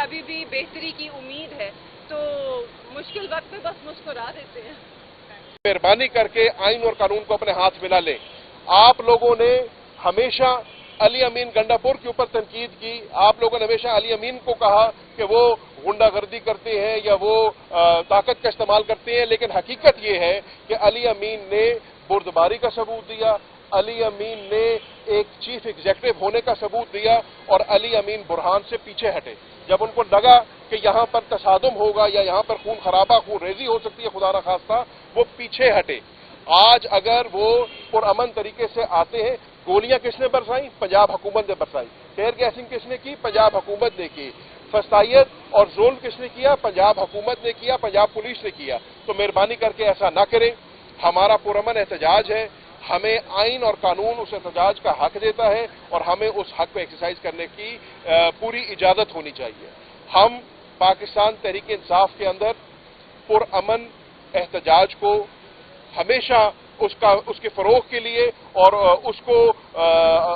अभी भी बेहतरी की उम्मीद है, तो मुश्किल वक्त पे बस मुस्कुरा देते हैं। मेहरबानी करके आइन और कानून को अपने हाथ मिला लें। आप लोगों ने हमेशा अली अमीन गंडापुर के ऊपर तनकीद की, आप लोगों ने हमेशा अली अमीन को कहा कि वो गुंडागर्दी करते हैं या वो ताकत का इस्तेमाल करते हैं, लेकिन हकीकत ये है कि अली अमीन ने बुर्दबारी का सबूत दिया, अली अमीन ने एक चीफ एग्जीक्यूटिव होने का सबूत दिया और अली अमीन बुरहान से पीछे हटे। जब उनको लगा कि यहां पर तसादुम होगा या यहां पर खून खराबा, खून रेजी हो सकती है, खुदा न खास्ता, वो पीछे हटे। आज अगर वो पुरअमन तरीके से आते हैं, गोलियां किसने बरसाई? पंजाब हुकूमत ने बरसाई। टेयर गैसिंग किसने की? पंजाब हुकूमत ने की। फसाइयत और जुल्म किसने किया? पंजाब हुकूमत ने किया, पंजाब पुलिस ने किया। तो मेहरबानी करके ऐसा ना करें। हमारा पुरअमन एहतजाज है, हमें आइन और कानून उस एहतजाज का हक देता है और हमें उस हक को एक्सरसाइज करने की पूरी इजाजत होनी चाहिए। हम पाकिस्तान तहरीक इंसाफ के अंदर पुरअमन एहतजाज को हमेशा उसके फरोग के लिए और उसको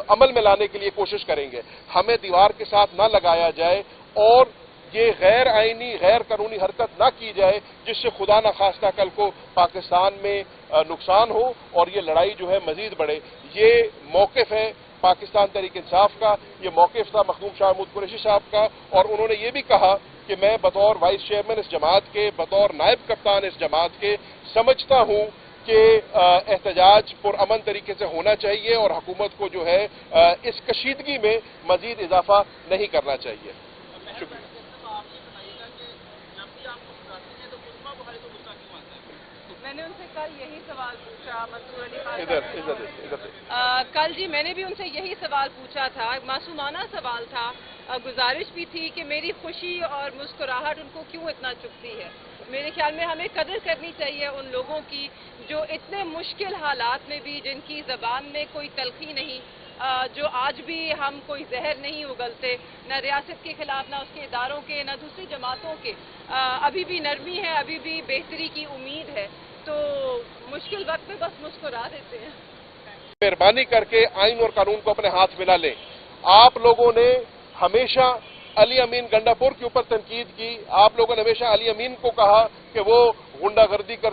अमल में लाने के लिए कोशिश करेंगे। हमें दीवार के साथ ना लगाया जाए और ये गैर आईनी, गैर कानूनी हरकत ना की जाए जिससे खुदा न खास्ता कल को पाकिस्तान में नुकसान हो और ये लड़ाई जो है मजीद बढ़े। ये मौक़िफ़ है पाकिस्तान तहरीक इंसाफ का, ये मौक़िफ़ था मखदूम शाह महमूद कुरैशी साहब का, और उन्होंने ये भी कहा कि मैं बतौर वाइस चेयरमैन इस जमात के, बतौर नायब कप्तान इस जमात के, समझता हूं कि एहतजाज पुरअमन तरीके से होना चाहिए और हुकूमत को जो है इस कशीदगी में मजीद इजाफा नहीं करना चाहिए। शुक्रिया। मैंने उनसे कल यही सवाल पूछा, मंसूर अली इधर कल जी मैंने भी उनसे यही सवाल पूछा था, मासूमाना सवाल था, गुजारिश भी थी कि मेरी खुशी और मुस्कुराहट उनको क्यों इतना चुभती है। मेरे ख्याल में हमें कदर करनी चाहिए उन लोगों की जो इतने मुश्किल हालात में भी, जिनकी ज़बान में कोई तलखी नहीं, जो आज भी हम कोई जहर नहीं उगलते, न रियासत के खिलाफ, न उसके इदारों के, न दूसरी जमातों के, अभी भी नरमी है, अभी भी बेहतरी की उम्मीद है, तो मुश्किल वक्त में बस मुस्कुरा देते हैं। मेहरबानी करके आइन और कानून को अपने हाथ मिला लें। आप लोगों ने हमेशा अली अमीन गंडापुर के ऊपर तनकीद की, आप लोगों ने हमेशा अली अमीन को कहा कि वो गुंडागर्दी कर